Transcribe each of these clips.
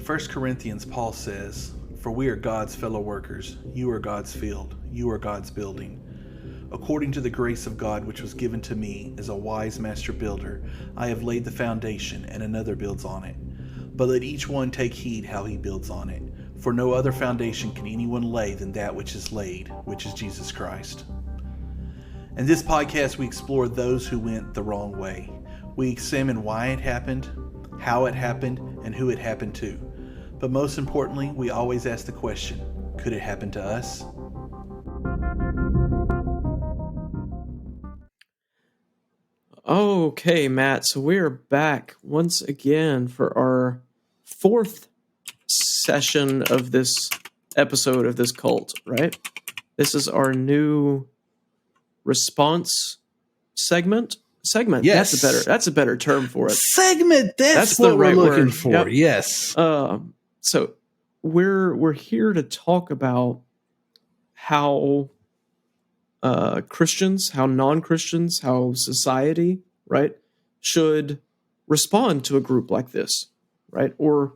First Corinthians, Paul says, "For we are God's fellow workers. You are God's field. You are God's building. According to the grace of God which was given to me as a wise master builder, I have laid the foundation, and another builds on it. But let each one take heed how he builds on it. For no other foundation can anyone lay than that which is laid, which is Jesus Christ." In this podcast, we explore those who went the wrong way. We examine why it happened, how it happened, and who it happened to. But most importantly, we always ask the question, could it happen to us? Okay, Matt, so we're back once again for our fourth session of this episode of this cult, right? This is our new response segment. Yes. That's a better term for it. Segment, that's what we're looking for. Yep. Yes. So we're here to talk about how Christians, how non-Christians, how society, right, should respond to a group like this, right? Or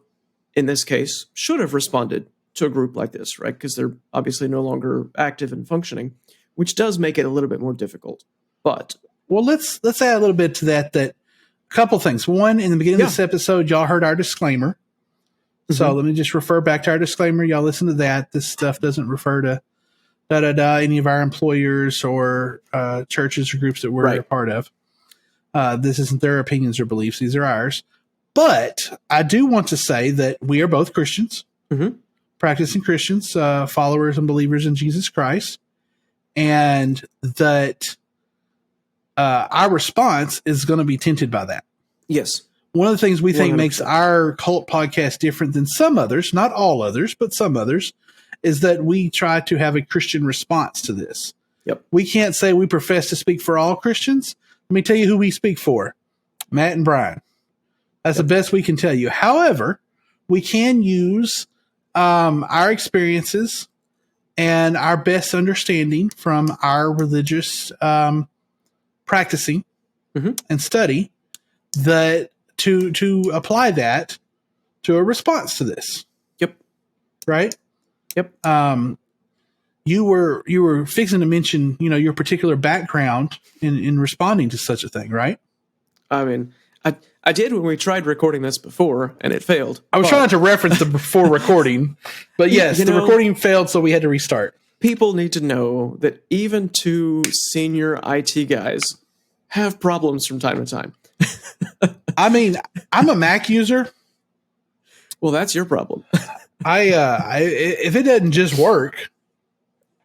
in this case, should have responded to a group like this, right? Because they're obviously no longer active and functioning, which does make it a little bit more difficult. But well, let's add a little bit to that. That a couple things. One, in the beginning of this episode, y'all heard our disclaimer. So let me just refer back to our disclaimer. Y'all listen to that. This stuff doesn't refer to any of our employers or churches or groups that we're a part of. This isn't their opinions or beliefs. These are ours. But I do want to say that we are both Christians, practicing Christians, followers and believers in Jesus Christ, and that our response is going to be tinted by that. Yes. One of the things we think 100%. makes our cult podcast different than some others, not all others, but some others, is that we try to have a Christian response to this. Yep. We can't say we profess to speak for all Christians. Let me tell you who we speak for. Matt and Brian. That's the best we can tell you. However, we can use our experiences and our best understanding from our religious practicing and study that to apply that to a response to this. Yep. Right? Yep. You were fixing to mention, your particular background in responding to such a thing, right? I mean, I did when we tried recording this before, and it failed. I was trying to reference the before recording, but yes, the recording failed, so we had to restart. People need to know that even two senior IT guys have problems from time to time. I mean, I'm a Mac user. Well, that's your problem. If it doesn't just work,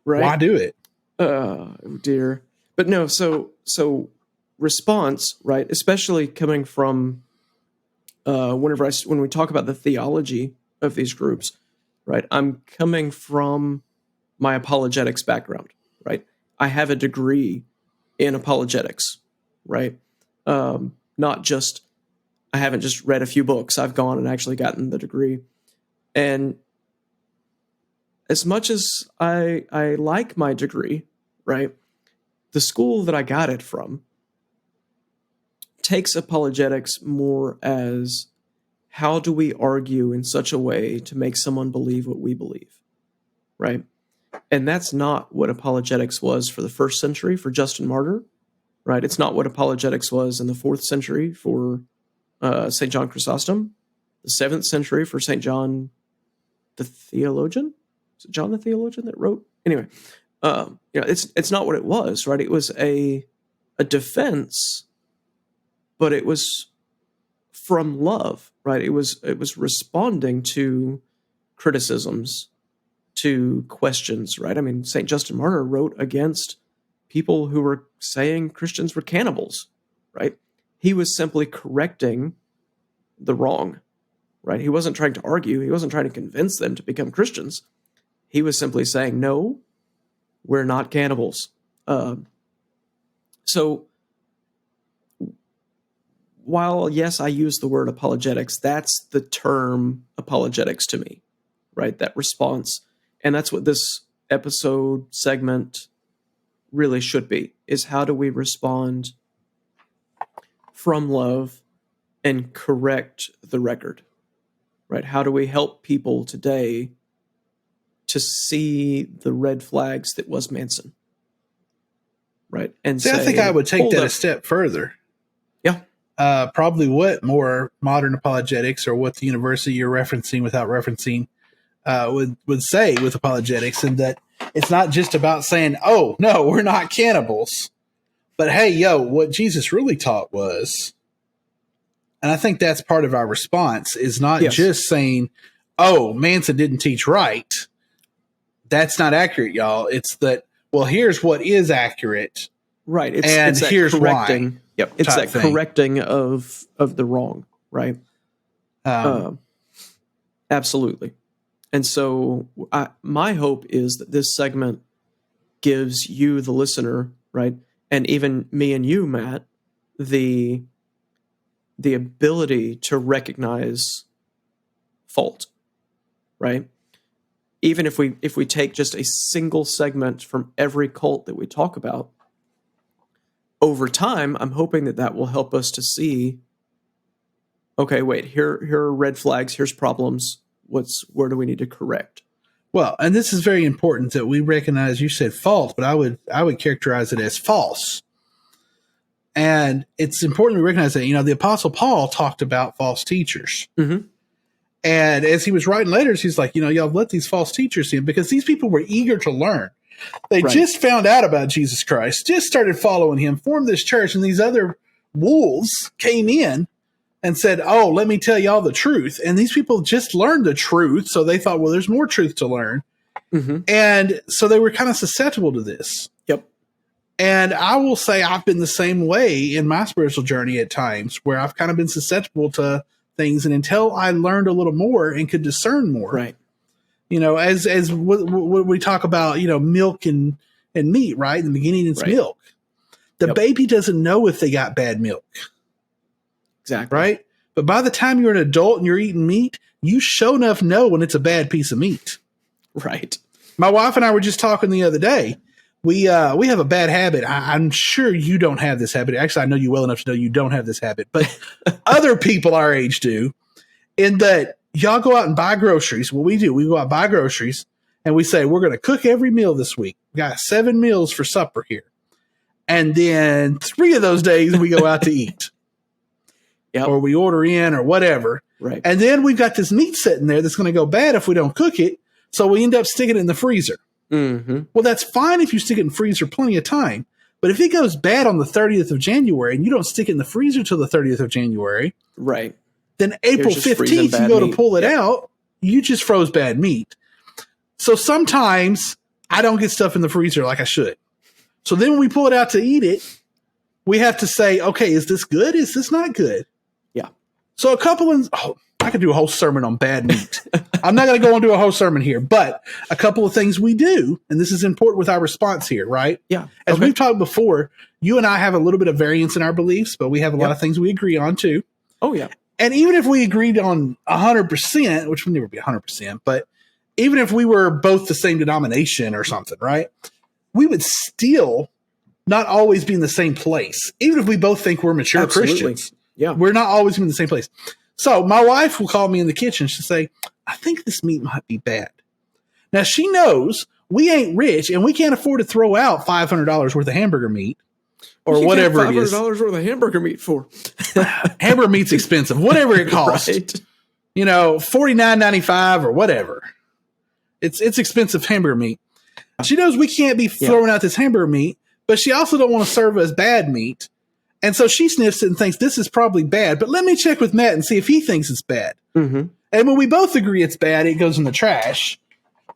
right? Why do it? Oh dear. But no, so response, right? Especially coming from when we talk about the theology of these groups, right? I'm coming from my apologetics background, right? I have a degree in apologetics, right? Not just I haven't just read a few books. I've gone and actually gotten the degree. And as much as I like my degree, right, the school that I got it from takes apologetics more as how do we argue in such a way to make someone believe what we believe, right? And that's not what apologetics was for the first century for Justin Martyr, right? It's not what apologetics was in the 4th century for St. John Chrysostom, the 7th century for St. John the Theologian. Is it John the Theologian that wrote? Anyway, it's not what it was, right? It was a defense, but it was from love, right? It was responding to criticisms, to questions, right? I mean, St. Justin Martyr wrote against people who were saying Christians were cannibals, right? He was simply correcting the wrong, right? He wasn't trying to argue. He wasn't trying to convince them to become Christians. He was simply saying, no, we're not cannibals. So while, yes, I use the word apologetics, that's the term apologetics to me, right? That response. And that's what this episode segment really should be, is how do we respond from love and correct the record, right? How do we help people today to see the red flags that was Manson, right? And See, I think I would take hold that up. a step further. Yeah. Probably what more modern apologetics, or what the university you're referencing without referencing, would say with apologetics, and that it's not just about saying, "Oh no, we're not cannibals," but hey, yo, what Jesus really taught was, and I think that's part of our response, is not just saying, "Oh, Manson didn't teach right." That's not accurate, y'all. It's that, well, here's what is accurate. Right. It's that here's correcting. why. Yep. It's that thing. correcting of the wrong, right? Absolutely. And so my hope is that this segment gives you, the listener, right, and even me and you, Matt, the ability to recognize fault, right? Even if we take just a single segment from every cult that we talk about, over time, I'm hoping that will help us to see, okay, wait, here are red flags, here's problems, where do we need to correct? Well, and this is very important that we recognize, you said fault, but I would characterize it as false. And it's important to recognize that, the Apostle Paul talked about false teachers. Mm-hmm. And as he was writing letters, he's like, y'all let these false teachers in, because these people were eager to learn. They just found out about Jesus Christ, just started following him, formed this church, and these other wolves came in and said, "Oh, let me tell y'all the truth." And these people just learned the truth, so they thought, well, there's more truth to learn. Mm-hmm. And so they were kind of susceptible to this. Yep. And I will say I've been the same way in my spiritual journey at times, where I've kind of been susceptible to things, and until I learned a little more and could discern more. Right. As what we talk about, milk and meat, right? In the beginning, it's milk. The baby doesn't know if they got bad milk. Exactly. Right? But by the time you're an adult and you're eating meat, you sure enough know when it's a bad piece of meat. Right. My wife and I were just talking the other day. We have a bad habit. I'm sure you don't have this habit. Actually, I know you well enough to know you don't have this habit, but other people our age do, in that y'all go out and buy groceries. What we do, we go out and buy groceries, and we say, we're going to cook every meal this week. We got 7 meals for supper here. And then 3 of those days we go out to eat. Yep. Or we order in or whatever. Right. And then we've got this meat sitting there that's going to go bad if we don't cook it. So we end up sticking it in the freezer. Mm-hmm. Well, that's fine if you stick it in the freezer plenty of time. But if it goes bad on the 30th of January and you don't stick it in the freezer till the 30th of January, right, then April 15th, you go to pull it out, you just froze bad meat. So sometimes I don't get stuff in the freezer like I should. So then when we pull it out to eat it, we have to say, okay, is this good? Is this not good? Yeah. So I could do a whole sermon on bad meat. I'm not going to go into a whole sermon here, but a couple of things we do, and this is important with our response here, right? Yeah. As we've talked before, you and I have a little bit of variance in our beliefs, but we have a lot of things we agree on too. Oh, yeah. And even if we agreed on 100%, which would never be 100%, but even if we were both the same denomination or something, right? We would still not always be in the same place. Even if we both think we're mature Christians. Yeah. We're not always in the same place. So my wife will call me in the kitchen. She'll say, I think this meat might be bad. Now she knows we ain't rich and we can't afford to throw out $500 worth of hamburger meat or whatever it is. $500 worth of hamburger meat for. Hamburger meat's expensive, whatever it costs. Right. $49.95 or whatever. It's expensive hamburger meat. She knows we can't be throwing out this hamburger meat, but she also don't want to serve us bad meat. And so she sniffs it and thinks this is probably bad, but let me check with Matt and see if he thinks it's bad. Mm-hmm. And when we both agree it's bad, it goes in the trash.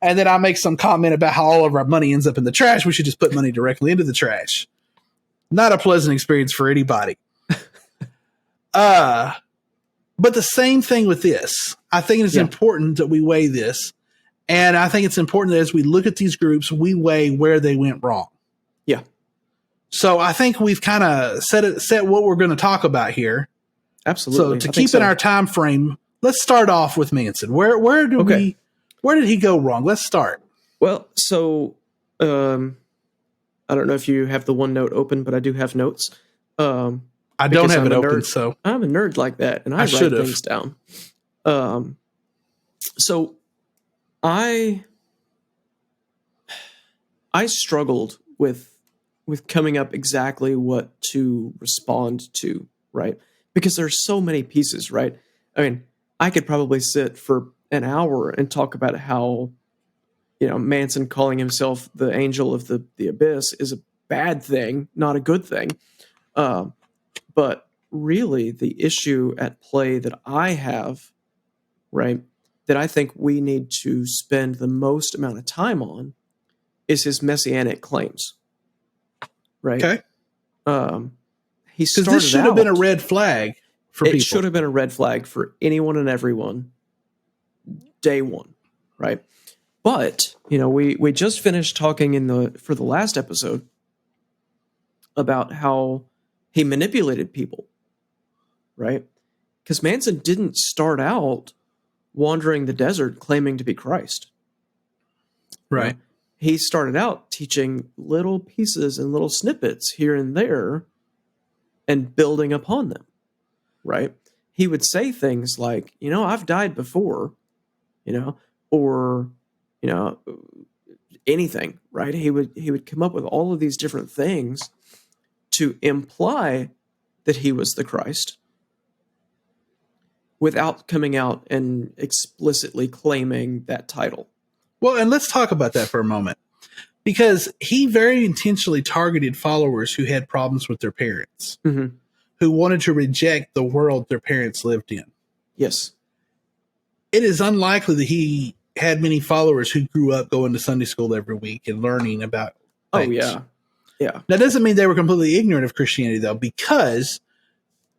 And then I make some comment about how all of our money ends up in the trash. We should just put money directly into the trash. Not a pleasant experience for anybody. But the same thing with this. I think it is important that we weigh this. And I think it's important that as we look at these groups, we weigh where they went wrong. Yeah. So I think we've kind of set what we're going to talk about here. Absolutely. So to keep in our time frame, let's start off with Manson. Where did he go wrong? Let's start. Well, so I don't know if you have the OneNote open, but I do have notes. I don't have it open, so I'm a nerd like that, and I write things down. So I struggled with coming up exactly what to respond to, right? Because there's so many pieces, right? I mean, I could probably sit for an hour and talk about how, Manson calling himself the angel of the abyss is a bad thing, not a good thing. But really, the issue at play that I have, right, that I think we need to spend the most amount of time on is his messianic claims, right? Okay. He Because started this should have been a out- red flag for it people. should have been a red flag for anyone and everyone, day one, right? But we just finished talking for the last episode about how he manipulated people, right? Because Manson didn't start out wandering the desert claiming to be Christ. Right. He started out teaching little pieces and little snippets here and there and building upon them, right? He would say things like, I've died before, or, anything, right? He would come up with all of these different things to imply that he was the Christ without coming out and explicitly claiming that title. Well, and let's talk about that for a moment. Because he very intentionally targeted followers who had problems with their parents, Mm-hmm. who wanted to reject the world their parents lived in. Yes. It is unlikely that he had many followers who grew up going to Sunday school every week and learning about things. Oh, yeah. Yeah. That doesn't mean they were completely ignorant of Christianity, though, because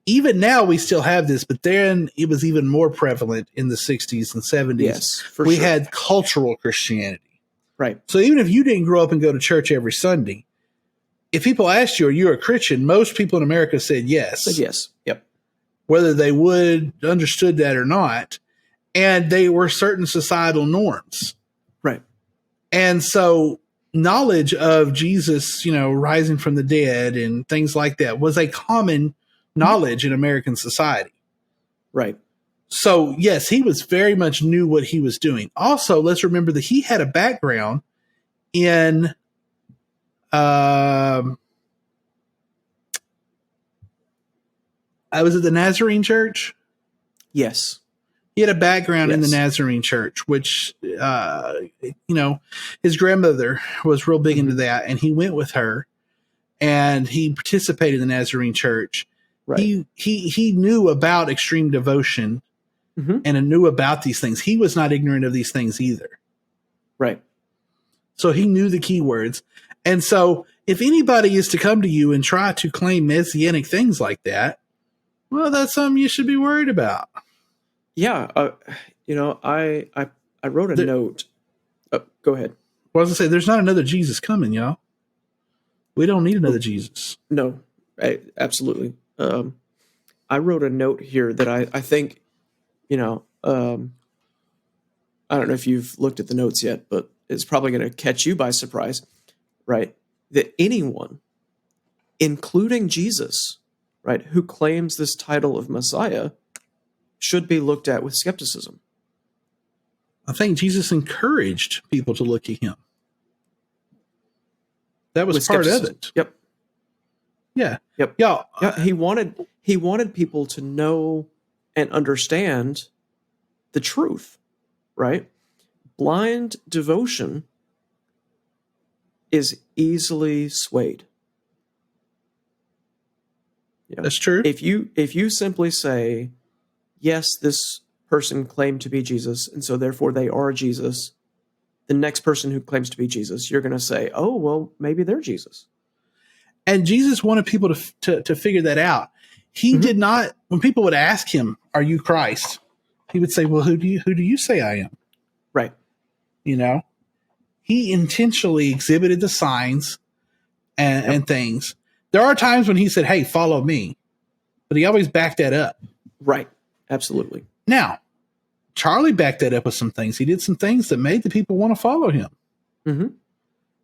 even now we still have this, but then it was even more prevalent in the 60s and 70s. Yes, for we sure. had cultural Christianity. Right. So even if you didn't grow up and go to church every Sunday, if people asked you, are you a Christian? Most people in America said yes. Said yes. Yep. Whether they would understood that or not. And they were certain societal norms. Right. And so knowledge of Jesus, rising from the dead and things like that was a common knowledge in American society. Right. So, yes, he was very much knew what he was doing. Also, let's remember that he had a background in was it the Nazarene Church? Yes. He had a background in the Yes. Nazarene Church, which, his grandmother was real big into that, and he went with her, and he participated in the Nazarene Church. Right. He knew about extreme devotion Mm-hmm. and knew about these things. He was not ignorant of these things either. Right. So he knew the keywords. And so if anybody is to come to you and try to claim messianic things like that, well, that's something you should be worried about. Yeah. I wrote a note. Go ahead. Well, I was going to say, there's not another Jesus coming, y'all. We don't need another Jesus. No, absolutely. I wrote a note here that I think, I don't know if you've looked at the notes yet, but it's probably going to catch you by surprise, right? That anyone, including Jesus, right, who claims this title of Messiah, should be looked at with skepticism. I think Jesus encouraged people to look at him. That was With part of skepticism. it. Yep. Yeah. Yep. Y'all, Yeah. He wanted people to know and understand the truth, right? Blind devotion is easily swayed. Yeah. that's true. If you simply say, yes, this person claimed to be Jesus, and so therefore they are Jesus, the next person who claims to be Jesus, you're going to say, oh, well, maybe they're Jesus. And Jesus wanted people to figure that out. He did not, when people would ask him, are you Christ? He would say, well, who do you say I am? Right. He intentionally exhibited the signs and things. There are times when he said, hey, follow me, but he always backed that up. Right. Absolutely. Now, Charlie backed that up with some things. He did some things that made the people want to follow him. Mm-hmm.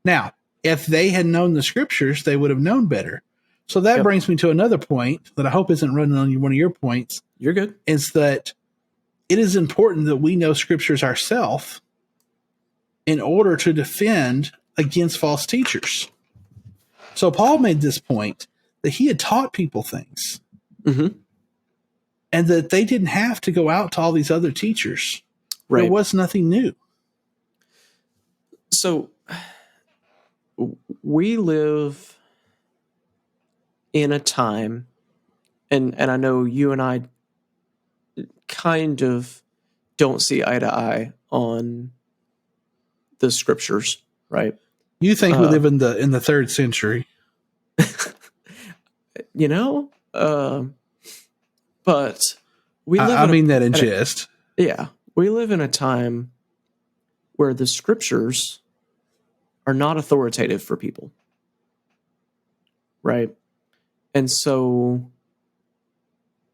Now, if they had known the scriptures, they would have known better. So that brings me to another point that I hope isn't running on one of your points. You're good. Is that it is important that we know scriptures ourselves in order to defend against false teachers. So Paul made this point that he had taught people things, mm-hmm. and that they didn't have to go out to all these other teachers. Right. There was nothing new. So we live in a time, and I know you and I kind of don't see eye to eye on the scriptures, right? You think we live in the 3rd century. You know, but we live I mean that in jest. Yeah, we live in a time where the scriptures are not authoritative for people, right? And so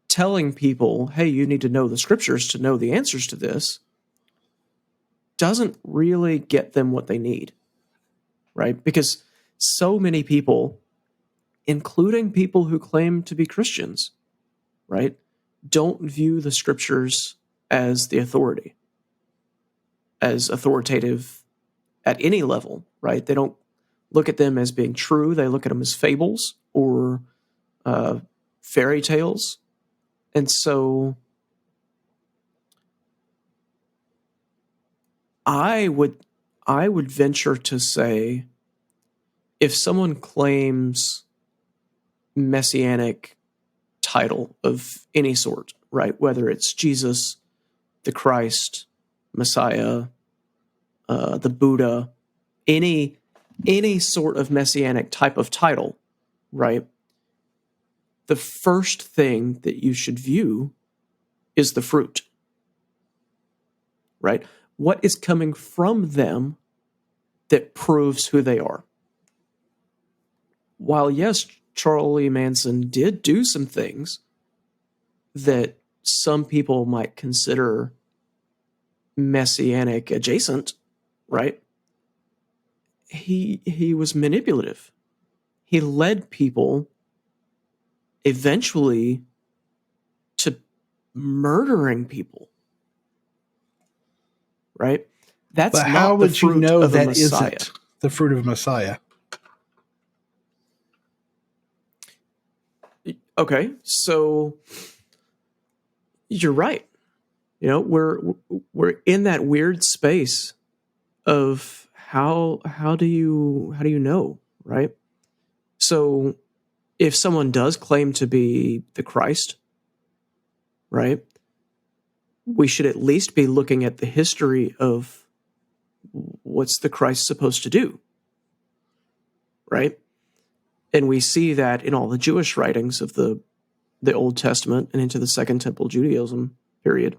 telling people, hey, you need to know the scriptures to know the answers to this, doesn't really get them what they need, right? Because so many people, including people who claim to be Christians, right, don't view the scriptures as the authority, as authoritative at any level, right? They don't look at them as being true. They look at them as fables or fairy tales. And so I would venture to say, if someone claims messianic title of any sort, right, whether it's Jesus, the Christ, Messiah, the Buddha, any sort of messianic type of title, right, the first thing that you should view is the fruit, right? What is coming from them that proves who they are? While, yes, Charlie Manson did do some things that some people might consider messianic adjacent, right? He was manipulative. He led people eventually to murdering people, right? That's but not how the would you fruit know of a that Messiah. isn't the fruit of Messiah? Okay, so you're right. You know, we're in that weird space of how do you know, right? So if someone does claim to be the Christ, right, we should at least be looking at the history of what's the Christ supposed to do, right? And we see that in all the Jewish writings of the Old Testament and into the Second Temple Judaism period.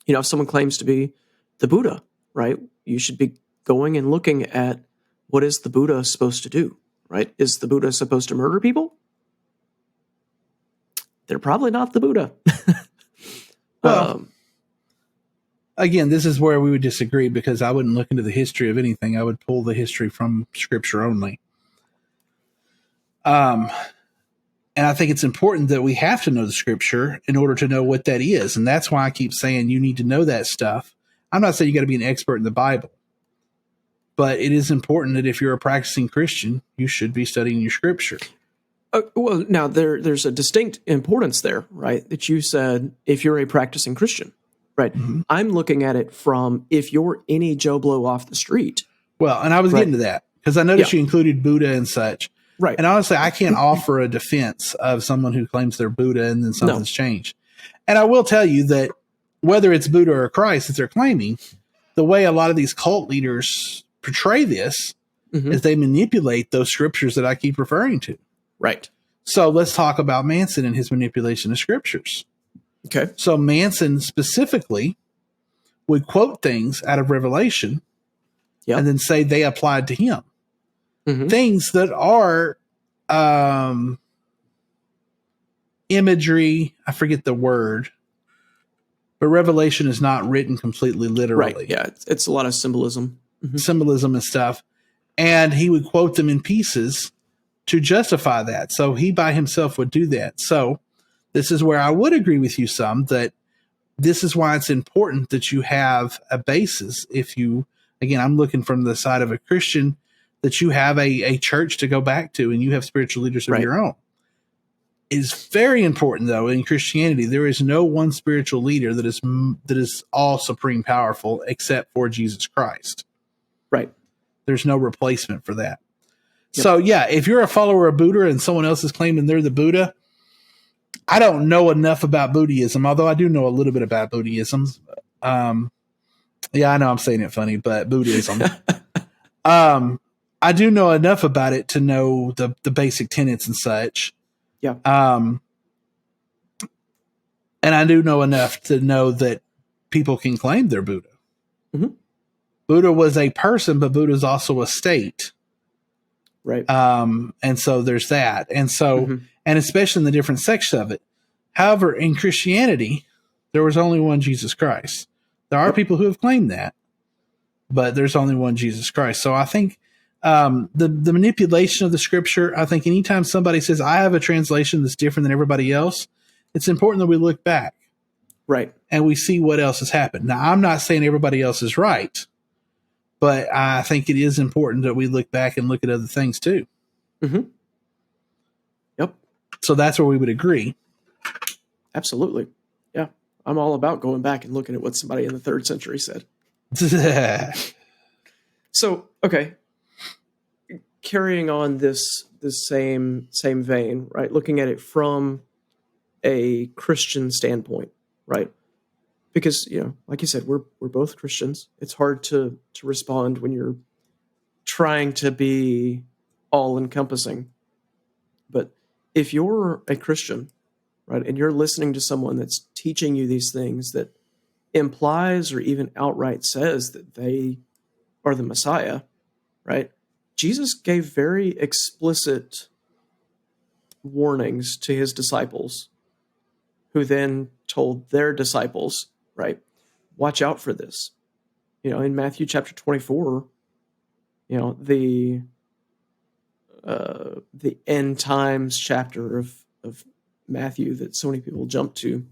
You know, if someone claims to be the Buddha, right, you should be going and looking at what is the Buddha supposed to do, right? Is the Buddha supposed to murder people? They're probably not the Buddha. Well, again, this is where we would disagree, because I wouldn't look into the history of anything. I would pull the history from Scripture only. And I think it's important that we have to know the Scripture in order to know what that is. And that's why I keep saying you need to know that stuff. I'm not saying you got to be an expert in the Bible, but it is important that if you're a practicing Christian, you should be studying your Scripture. Well, now there's a distinct importance there, right? That you said, if you're a practicing Christian, right? Mm-hmm. I'm looking at it from if you're any Joe Blow off the street. Well, and I was getting to that because I noticed you included Buddha and such. Right. And honestly, I can't offer a defense of someone who claims they're Buddha and then something's changed. And I will tell you that whether it's Buddha or Christ that they're claiming, the way a lot of these cult leaders portray this is they manipulate those scriptures that I keep referring to. Right. So let's talk about Manson and his manipulation of scriptures. Okay. So Manson specifically would quote things out of Revelation and then say they applied to him. Things that are imagery, I forget the word, but Revelation is not written completely literally. Right. Yeah, it's a lot of symbolism. Symbolism and stuff. And he would quote them in pieces to justify that. So he by himself would do that. So this is where I would agree with you some, that this is why it's important that you have a basis. If you, again, I'm looking from the side of a Christian, that you have a church to go back to and you have spiritual leaders of your own. It's very important, though, in Christianity, there is no one spiritual leader that is all supreme powerful except for Jesus Christ. Right. There's no replacement for that. Yep. So, yeah, if you're a follower of Buddha and someone else is claiming they're the Buddha, I don't know enough about Buddhism, although I do know a little bit about Buddhism. Yeah, I know I'm saying it funny, but Buddhism. I do know enough about it to know the basic tenets and such. Yeah. And I do know enough to know that people can claim they're Buddha. Mm-hmm. Buddha was a person, but Buddha is also a state. Right. And so there's that. And so, and especially in the different sects of it. However, in Christianity, there was only one Jesus Christ. There are people who have claimed that, but there's only one Jesus Christ. So I think the manipulation of the scripture, I think anytime somebody says, I have a translation that's different than everybody else, it's important that we look back. Right. And we see what else has happened. Now, I'm not saying everybody else is right, but I think it is important that we look back and look at other things too. Mm-hmm. Yep. So that's where we would agree. Absolutely. Yeah. I'm all about going back and looking at what somebody in the 3rd century said. So, okay. Carrying on this same vein, right? Looking at it from a Christian standpoint, right? Because, like you said, we're both Christians. It's hard to respond when you're trying to be all encompassing. But if you're a Christian, right, and you're listening to someone that's teaching you these things that implies or even outright says that they are the Messiah, right? Jesus gave very explicit warnings to his disciples, who then told their disciples, right, watch out for this. In Matthew chapter 24, the end times chapter of Matthew that so many people jump to,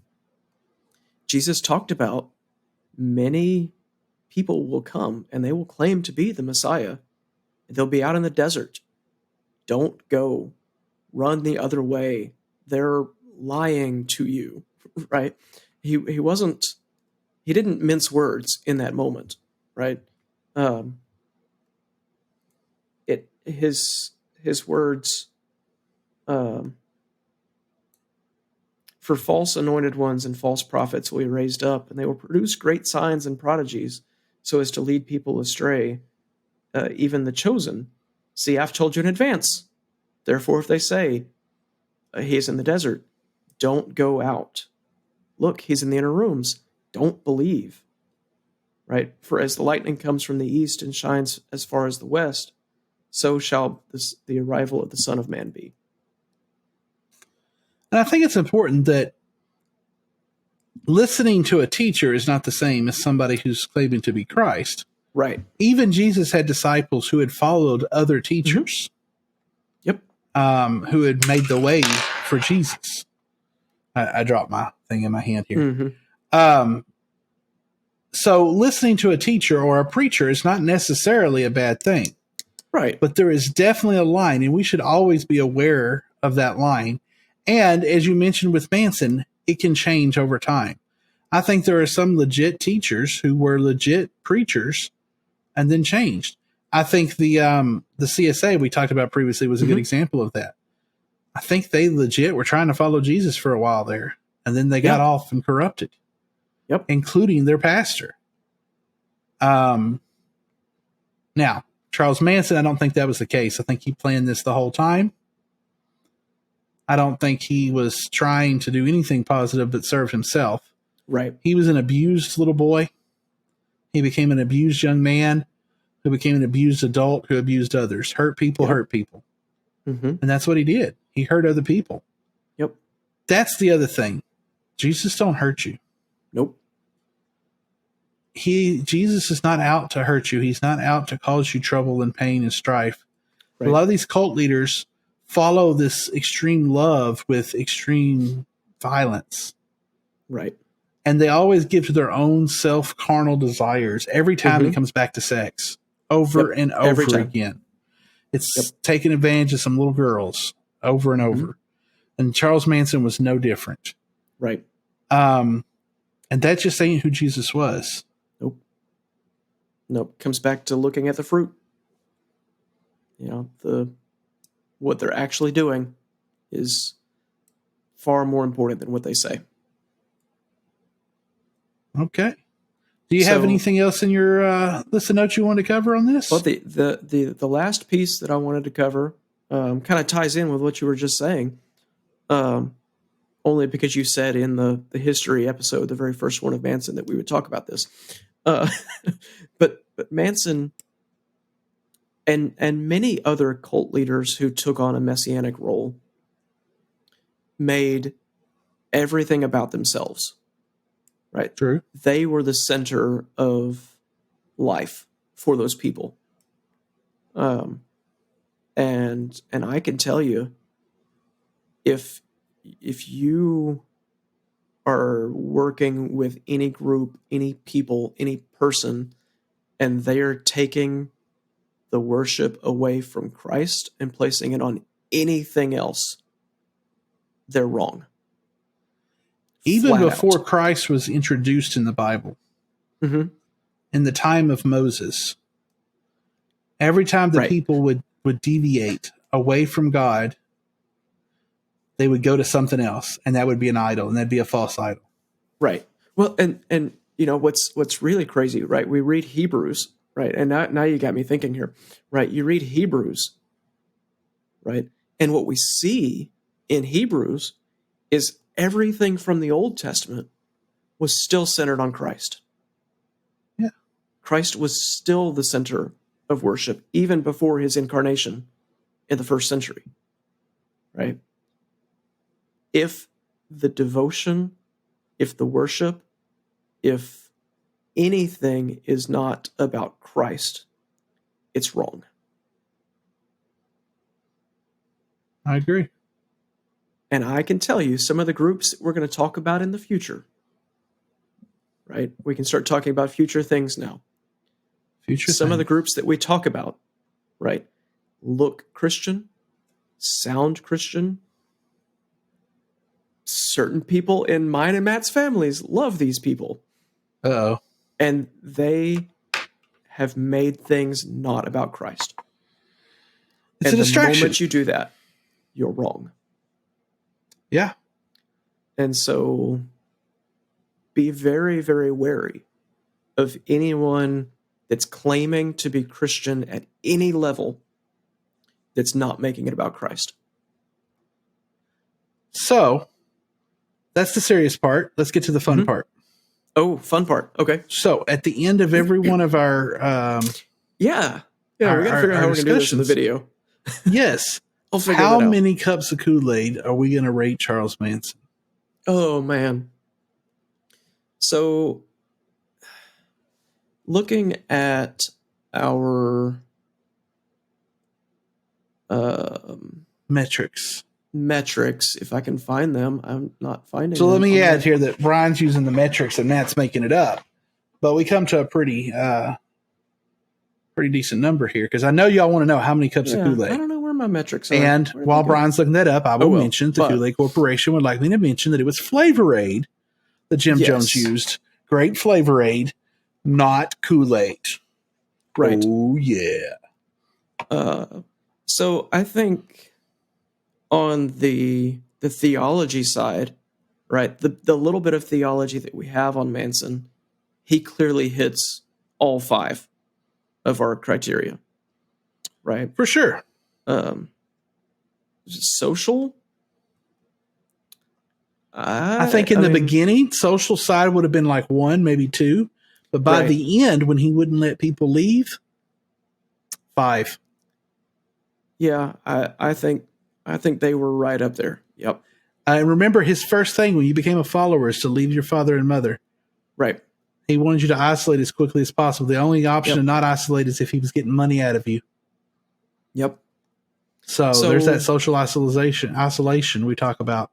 Jesus talked about many people will come and they will claim to be the Messiah. They'll be out in the desert. Don't go. Run the other way. They're lying to you, right? He didn't mince words in that moment, right? His words, for false anointed ones and false prophets will be raised up, and they will produce great signs and prodigies so as to lead people astray. Even the chosen. See, I've told you in advance. Therefore, if they say, he's in the desert, don't go out. Look, he's in the inner rooms. Don't believe. Right? For as the lightning comes from the east and shines as far as the west, so shall the arrival of the Son of Man be. And I think it's important that listening to a teacher is not the same as somebody who's claiming to be Christ. Right. Even Jesus had disciples who had followed other teachers. Yep. Who had made the way for Jesus. I dropped my thing in my hand here. So listening to a teacher or a preacher is not necessarily a bad thing. Right. But there is definitely a line, and we should always be aware of that line. And as you mentioned with Manson, it can change over time. I think there are some legit teachers who were legit preachers and then changed. I think the CSA we talked about previously was a good example of that. I think they legit were trying to follow Jesus for a while there, and then they got off and corrupted. Yep. Including their pastor. Now, Charles Manson, I don't think that was the case. I think he planned this the whole time. I don't think he was trying to do anything positive but serve himself. Right. He was an abused little boy. He became an abused young man who became an abused adult who abused others. Hurt people, hurt people. And that's what he did. He hurt other people. Yep. That's the other thing. Jesus don't hurt you. Nope. Jesus is not out to hurt you. He's not out to cause you trouble and pain and strife. Right. A lot of these cult leaders follow this extreme love with extreme violence. Right. And they always give to their own self-carnal desires. Every time it comes back to sex. Over and over again. It's taking advantage of some little girls over and over. And Charles Manson was no different. Right. And that just ain't who Jesus was. Nope. Comes back to looking at the fruit. You know, what they're actually doing is far more important than what they say. Okay. Do you have anything else in your list of notes you want to cover on this? Well, the last piece that I wanted to cover kind of ties in with what you were just saying. Only because you said in the history episode, the very first one of Manson, that we would talk about this. But Manson and many other cult leaders who took on a messianic role made everything about themselves. Right? True. They were the center of life for those people. And I can tell you, if you are working with any group, any people, any person, and they are taking the worship away from Christ and placing it on anything else, they're wrong. Even before Christ was introduced in the Bible, in the time of Moses, every time the people would deviate away from God, they would go to something else, and that would be an idol, and that'd be a false idol. Right. Well, and you know what's really crazy, right? We read Hebrews, right? And now you got me thinking here, right? You read Hebrews, right? And what we see in Hebrews is everything from the Old Testament was still centered on Christ. Yeah. Christ was still the center of worship, even before his incarnation in the first century. Right? If the devotion, if the worship, if anything is not about Christ, it's wrong. I agree. And I can tell you some of the groups that we're going to talk about in the future, right? We can start talking about future things now. Some of the groups that we talk about, right, look Christian, sound Christian. Certain people in mine and Matt's families love these people. Uh-oh. And they have made things not about Christ. It's a distraction. The moment you do that, you're wrong. Yeah. And so be very, very wary of anyone that's claiming to be Christian at any level that's not making it about Christ. So that's the serious part. Let's get to the fun part. Oh, fun part. Okay. So at the end of every one of our we got to figure out how we're going to do this in the video. Yes. How many cups of Kool-Aid are we going to rate Charles Manson? Oh, man. So, looking at our metrics, if I can find them, I'm not finding them. So let me add here that Brian's using the metrics and Matt's making it up. But we come to a pretty decent number here, because I know y'all want to know how many cups of Kool-Aid. I don't know where my metrics are. And while Brian's looking that up, I will mention the Kool-Aid Corporation would like me to mention that it was Flavor Aid that Jim Jones used. Great Flavor Aid, not Kool-Aid. Right. Oh, yeah. So I think on the theology side, right, the little bit of theology that we have on Manson, he clearly hits all 5 of our criteria, right? For sure. Social? I think in the beginning, social side would have been like 1, maybe 2. But by the end, when he wouldn't let people leave, 5. Yeah, I think they were right up there. Yep. I remember his first thing when you became a follower is to leave your father and mother. Right. He wanted you to isolate as quickly as possible. The only option to not isolate is if he was getting money out of you. Yep. So there's that social isolation we talk about.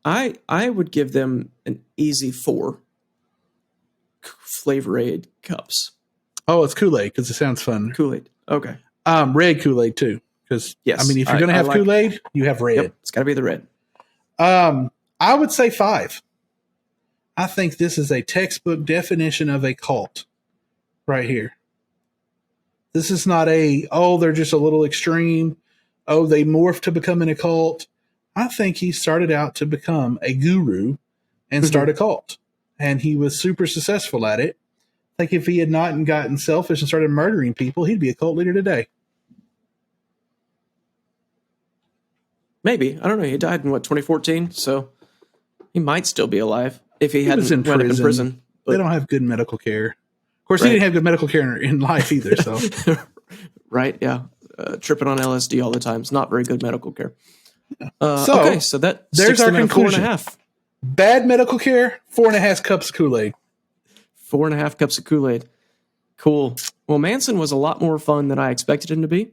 I would give them an easy 4 Flavor Aid cups. Oh, it's Kool-Aid because it sounds fun. Kool-Aid. Okay. Red Kool-Aid too. Because yes, I mean, if you're going to have Kool-Aid, you have red. Yep, it's got to be the red. I would say 5. I think this is a textbook definition of a cult right here. This is not they're just a little extreme. Oh, they morphed to becoming a cult. I think he started out to become a guru and start a cult. And he was super successful at it. I think if he had not gotten selfish and started murdering people, he'd be a cult leader today. Maybe. I don't know. He died in 2014? So he might still be alive if he hadn't wound up in prison. But they don't have good medical care. Of course, he didn't have good medical care in life either. So, right? Yeah, tripping on LSD all the time is not very good medical care. Yeah. So there's our conclusion. 4.5. Bad medical care. 4.5 cups of Kool-Aid. 4.5 cups of Kool-Aid. Cool. Well, Manson was a lot more fun than I expected him to be.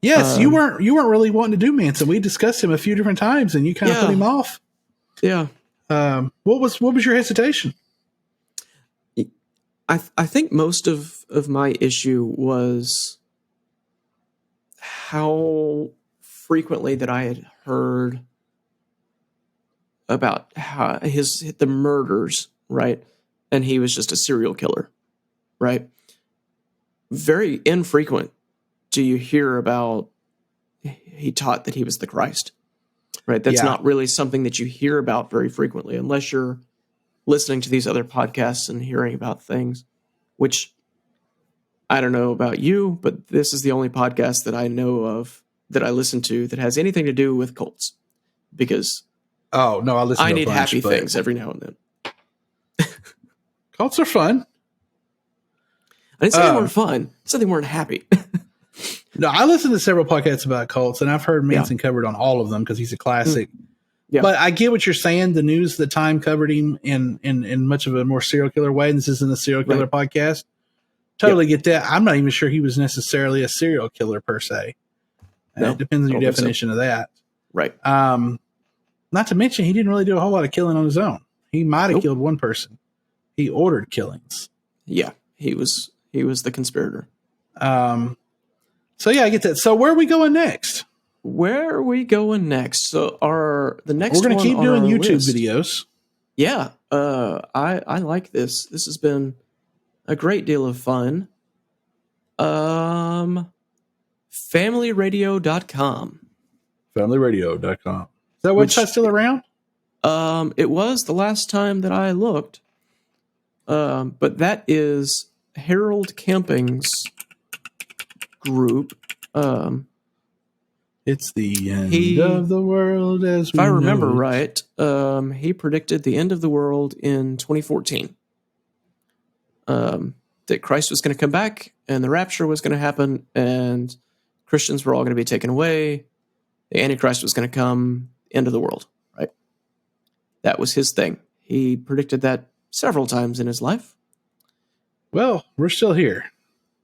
Yes, you weren't really wanting to do Manson. We discussed him a few different times, and you kind of put him off. Yeah. What was your hesitation? I think most of my issue was how frequently that I had heard about how the murders, right? And he was just a serial killer, right? Very infrequent do you hear about he taught that he was the Christ, right? That's not really something that you hear about very frequently unless you're listening to these other podcasts and hearing about things, which I don't know about you, but this is the only podcast that I know of that I listen to that has anything to do with cults, because I need happy things every now and then. Cults are fun. I didn't say they weren't fun. I said they weren't happy. No, I listen to several podcasts about cults, and I've heard Manson covered on all of them because he's a classic. Yeah. But I get what you're saying. The news, the Time covered him in much of a more serial killer way. And this isn't a serial killer podcast. Totally get that. I'm not even sure he was necessarily a serial killer per se. It depends on your definition of that. Right. Not to mention, he didn't really do a whole lot of killing on his own. He might have killed one person. He ordered killings. Yeah, he was the conspirator. So yeah, I get that. So where are we going next? Where are we going next? So we're going to keep doing YouTube videos. Yeah, I like this. This has been a great deal of fun. Familyradio.com. Familyradio.com. Is that website still around? It was the last time that I looked. But that is Harold Camping's group. It's the end of the world as we know it. If I remember right, he predicted the end of the world in 2014. That Christ was going to come back and the rapture was going to happen and Christians were all going to be taken away. The Antichrist was going to come, end of the world, right? That was his thing. He predicted that several times in his life. Well, we're still here.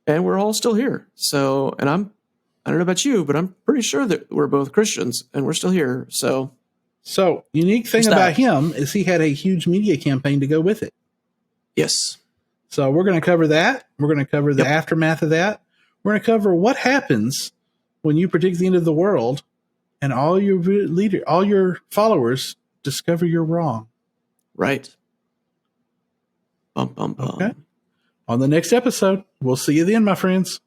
And we're all still here. So, and I don't know about you, but I'm pretty sure that we're both Christians and we're still here. So unique thing about him is he had a huge media campaign to go with it. Yes. So we're going to cover that. We're going to cover the aftermath of that. We're going to cover what happens when you predict the end of the world and all your followers discover you're wrong. Right. Bum, bum, bum. Okay. On the next episode, we'll see you then, my friends.